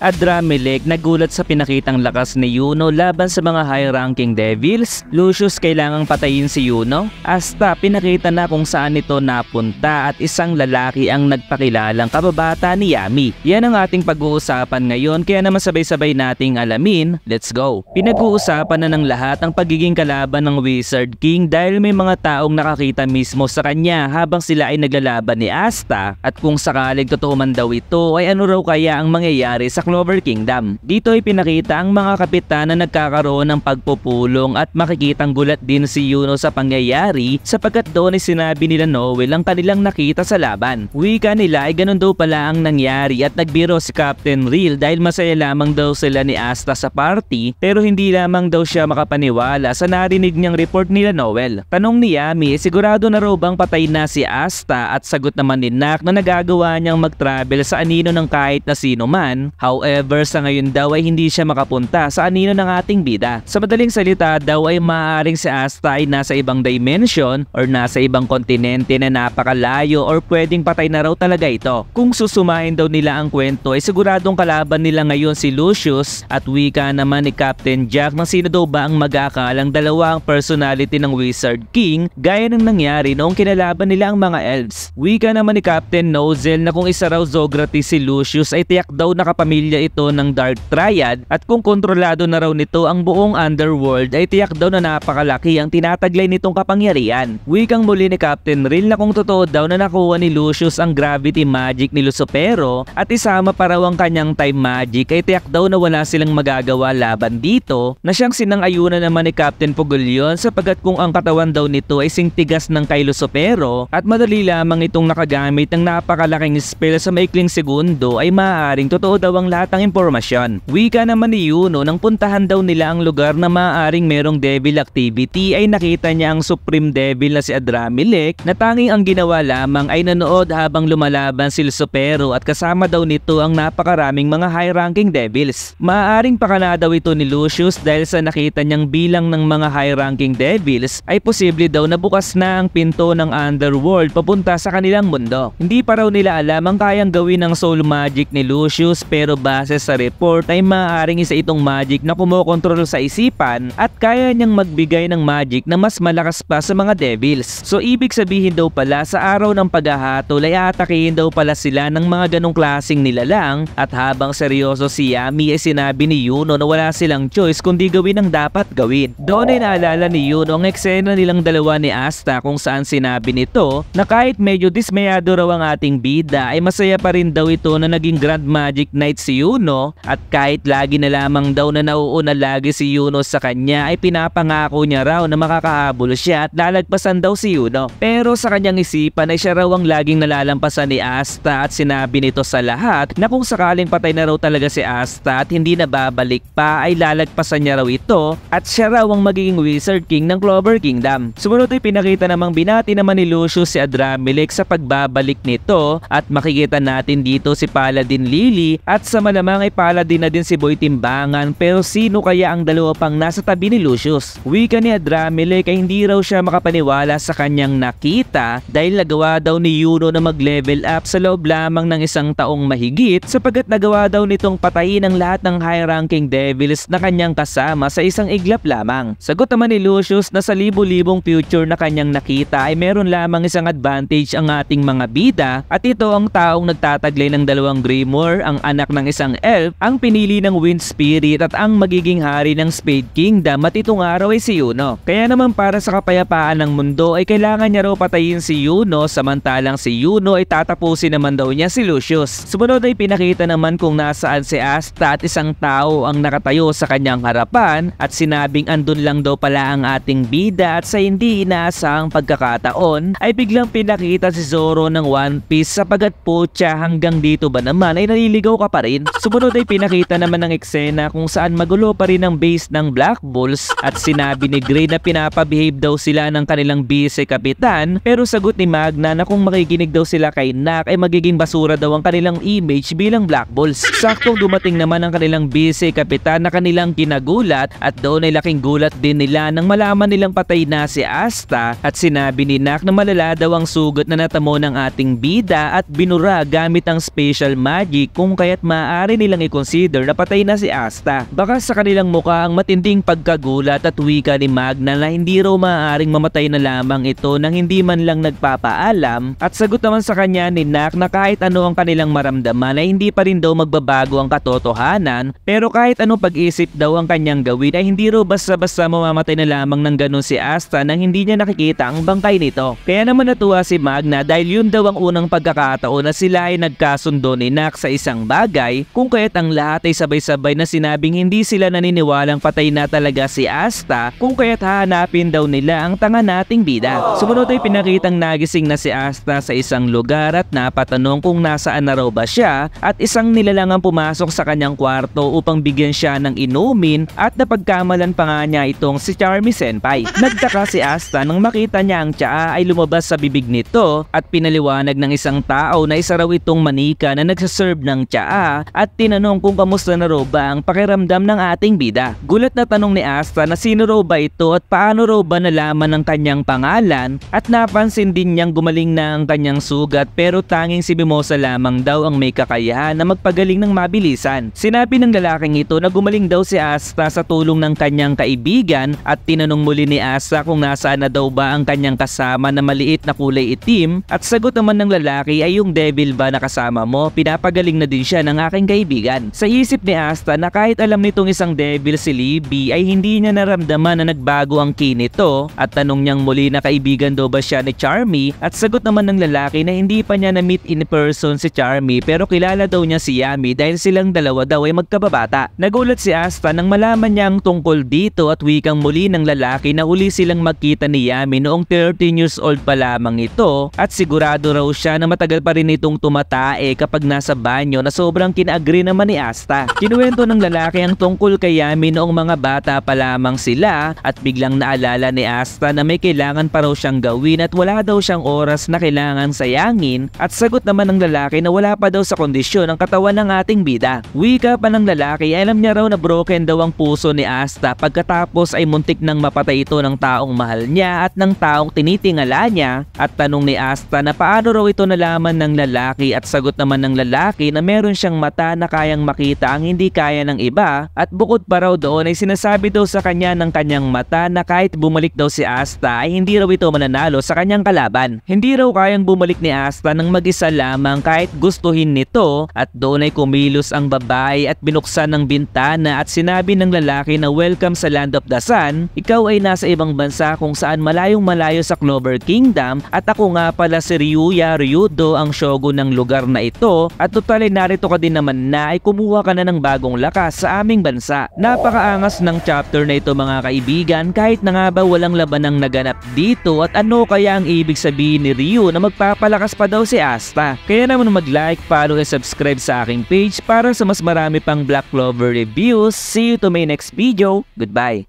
Adramelech nagulat sa pinakitang lakas ni Yuno laban sa mga high-ranking Devils. Lucius kailangang patayin si Yuno. Asta pinakita na kung saan ito napunta at isang lalaki ang nagpakilalang kababata ni Yami. Yan ang ating pag-uusapan ngayon kaya naman sabay-sabay nating alamin. Let's go! Pinag-uusapan na ng lahat ang pagiging kalaban ng Wizard King dahil may mga taong nakakita mismo sa kanya habang sila ay naglalaban ni Asta at kung sakaling totoo man daw ito ay ano raw kaya ang mangyayari sa Clover Kingdom. Dito ay pinakita ang mga kapitan na nagkakaroon ng pagpupulong at makikitang gulat din si Yuno sa pangyayari sapagkat doon ay sinabi nila Noel ang kanilang nakita sa laban. Wika nila ay ganun daw pala ang nangyari at nagbiro si Captain Real dahil masaya lamang daw sila ni Asta sa party pero hindi lamang daw siya makapaniwala sa narinig niyang report nila Noel. Tanong ni Yami, sigurado na raw bang patay na si Asta at sagot naman ni Nak na nagagawa niyang mag-travel sa anino ng kahit na sino man. However, sa ngayon daw ay hindi siya makapunta sa anino ng ating bida. Sa madaling salita daw ay maaaring si Asta ay nasa ibang dimension or nasa ibang kontinente na napakalayo or pwedeng patay na raw talaga ito. Kung susumahin daw nila ang kwento ay siguradong kalaban nila ngayon si Lucius at wika naman ni Captain Jack na sino daw ba ang mag-aakalang dalawang personality ng Wizard King gaya ng nangyari noong kinalaban nila ang mga elves. Wika naman ni Captain Nozel na kung isa raw Zograti si Lucius ay tiyak daw nakapamilya ito ng Dark Triad at kung kontrolado na raw nito ang buong underworld ay tiyak daw na napakalaki ang tinataglay nitong kapangyarihan. Wikang muli ni Captain Real na kung totoo daw na nakuha ni Lucius ang gravity magic ni Lucifero at isama pa raw ang kanyang time magic ay tiyak daw na wala silang magagawa laban dito na siyang sinang-ayunan naman ni Captain Pugulyon sapagkat kung ang katawan daw nito ay singtigas ng kay Lucifero at madali lamang itong nakagamit ng napakalaking spell sa maikling segundo ay maaaring totoo daw ang lahat ng impormasyon. Wika naman ni Yuno nang puntahan daw nila ang lugar na maaaring merong devil activity ay nakita niya ang Supreme Devil na si Adramelech na tanging ang ginawa lamang ay nanood habang lumalaban si Lucifero at kasama daw nito ang napakaraming mga high-ranking devils. Maaaring pakana daw ito ni Lucius dahil sa nakita niyang bilang ng mga high-ranking devils ay posible daw na bukas na ang pinto ng underworld papunta sa kanilang mundo. Hindi pa raw nila alam ang kayang gawin ng soul magic ni Lucius pero base sa report ay maaaring isa itong magic na kumokontrol sa isipan at kaya niyang magbigay ng magic na mas malakas pa sa mga devils. So ibig sabihin daw pala sa araw ng paghahatol ay atakihin daw pala sila ng mga ganong klaseng nilalang at habang seryoso si Yami ay sinabi ni Yuno na wala silang choice kundi gawin ang dapat gawin. Doon ay naalala ni Yuno ang eksena nilang dalawa ni Asta kung saan sinabi nito na kahit medyo dismayado raw ang ating bida ay masaya pa rin daw ito na naging Grand Magic Knight si Yuno at kahit lagi na lamang daw na nauuna lagi si Yuno sa kanya ay pinapangako niya raw na makakahabol siya at lalagpasan daw si Yuno. Pero sa kanyang isipan ay siya raw ang laging nalalampasan ni Asta at sinabi nito sa lahat na kung sakaling patay na raw talaga si Asta at hindi na babalik pa ay lalagpasan niya raw ito at siya raw ang magiging Wizard King ng Clover Kingdom. Sumunod ay pinakita namang binati naman ni Lucius si Adramelech sa pagbabalik nito at makikita natin dito si Paladin Lily at sa malamang ay paladin na din si Boy Timbangan pero sino kaya ang dalawa pang nasa tabi ni Lucius? Wika ni Adramelech ay hindi raw siya makapaniwala sa kanyang nakita dahil nagawa daw ni Yuno na mag-level up sa loob lamang ng isang taong mahigit sapagkat nagawa daw nitong patayin ang lahat ng high-ranking devils na kanyang kasama sa isang iglap lamang. Sagot naman ni Lucius na sa libo-libong future na kanyang nakita ay meron lamang isang advantage ang ating mga bida at ito ang taong nagtataglay ng dalawang Grimoire, ang anak ng isang elf, ang pinili ng Wind Spirit at ang magiging hari ng Spade Kingdom at itong araw ay si Yuno. Kaya naman para sa kapayapaan ng mundo ay kailangan niya raw patayin si Yuno samantalang si Yuno ay tatapusin naman daw niya si Lucius. Sumunod ay pinakita naman kung nasaan si Asta at isang tao ang nakatayo sa kanyang harapan at sinabing andun lang daw pala ang ating bida at sa hindi inaasahang pagkakataon ay biglang pinakita si Zoro ng One Piece sapagat putya hanggang dito ba naman ay naliligaw ka pa rin. Sumunod ay pinakita naman ng eksena kung saan magulo pa rin ang base ng Black Bulls at sinabi ni Gray na pinapabehave daw sila ng kanilang vice-kapitan pero sagot ni Magna na kung makikinig daw sila kay Nak ay magiging basura daw ang kanilang image bilang Black Bulls. Saktong dumating naman ang kanilang vice-kapitan na kanilang kinagulat at doon ay laking gulat din nila nang malaman nilang patay na si Asta at sinabi ni Nak na malala daw ang sugat na natamo ng ating bida at binura gamit ang special magic kung kaya't maaari nilang i-consider na patay na si Asta. Baka sa kanilang mukha ang matinding pagkagulat at wika ni Magna na hindi raw maaaring mamatay na lamang ito nang hindi man lang nagpapaalam, at sagot naman sa kanya ni Nak na kahit ano ang kanilang maramdaman ay hindi pa rin daw magbabago ang katotohanan, pero kahit anong pag-isip daw ang kanyang gawin ay hindi raw basta-basta mamamatay na lamang ng ganun si Asta nang hindi niya nakikita ang bangkay nito. Kaya naman natuwa si Magna dahil yun daw ang unang pagkakataon na sila ay nagkasundo ni Nak sa isang bagay, kung kaya't ang lahat ay sabay-sabay na sinabing hindi sila naniniwalang patay na talaga si Asta, kung kaya't hahanapin daw nila ang tanga nating bida. Sumunod ay pinakitang nagising na si Asta sa isang lugar at napatanong kung nasaan na raw ba siya, at isang nilalang ang pumasok sa kanyang kwarto upang bigyan siya ng inumin at napagkamalan pa nga niya itong si Charmy Senpai. Nagtaka si Asta nang makita niya ang tsaa ay lumabas sa bibig nito at pinaliwanag ng isang tao na isa raw itong manika na nagsaserve ng tsaa at tinanong kung kamusta na raw ba ang pakiramdam ng ating bida. Gulat na tanong ni Asta na sino raw ba ito at paano raw ba nalaman ang kanyang pangalan, at napansin din niyang gumaling na ang kanyang sugat pero tanging si Mimosa lamang daw ang may kakayahan na magpagaling ng mabilisan. Sinabi ng lalaking ito na gumaling daw si Asta sa tulong ng kanyang kaibigan at tinanong muli ni Asta kung nasaan na daw ba ang kanyang kasama na maliit na kulay itim, at sagot naman ng lalaki ay yung devil ba na kasama mo, pinapagaling na din siya ng aking kaibigan. Sa isip ni Asta na kahit alam nitong isang devil si Libby ay hindi niya naramdaman na nagbago ang ki nito, at tanong niyang muli na kaibigan daw ba siya ni Charmy, at sagot naman ng lalaki na hindi pa niya na-meet in person si Charmy pero kilala daw niya si Yami dahil silang dalawa daw ay magkababata. Nagulat si Asta nang malaman niya ang tungkol dito at wikang muli ng lalaki na uli silang magkita ni Yami noong 13 years old pa lamang ito, at sigurado raw siya na matagal pa rin itong tumatae kapag nasa banyo na sobrang kina-agree naman ni Asta. Kinuwento ng lalaki ang tungkol kay Yami noong mga bata pa lamang sila, at biglang naalala ni Asta na may kailangan pa raw siyang gawin at wala daw siyang oras na kailangan sayangin, at sagot naman ng lalaki na wala pa daw sa kondisyon ang katawan ng ating bida. Wika pa ng lalaki ay alam niya raw na broken daw ang puso ni Asta pagkatapos ay muntik nang mapatay ito ng taong mahal niya at ng taong tinitingala niya, at tanong ni Asta na paano raw ito nalaman ng lalaki, at sagot naman ng lalaki na meron siyang mata na kayang makita ang hindi kaya ng iba, at bukod pa raw doon ay sinasabi daw sa kanya ng kanyang mata na kahit bumalik daw si Asta ay hindi raw ito mananalo sa kanyang kalaban. Hindi raw kayang bumalik ni Asta ng mag-isa lamang kahit gustuhin nito, at doon ay kumilos ang babae at binuksan ng bintana at sinabi ng lalaki na welcome sa Land of the Sun, ikaw ay nasa ibang bansa kung saan malayong malayo sa Clover Kingdom, at ako nga pala si Ryuya Ryudo, ang shogun ng lugar na ito, at total ay narito ka din naman na ay kumuha ka na ng bagong lakas sa aming bansa. Napakaangas ng chapter na ito mga kaibigan, kahit na nga ba walang labanang naganap dito, at ano kaya ang ibig sabihin ni Ryu na magpapalakas pa daw si Asta. Kaya naman mag-like, follow and subscribe sa aking page para sa mas marami pang Black Clover reviews. See you to my next video. Goodbye!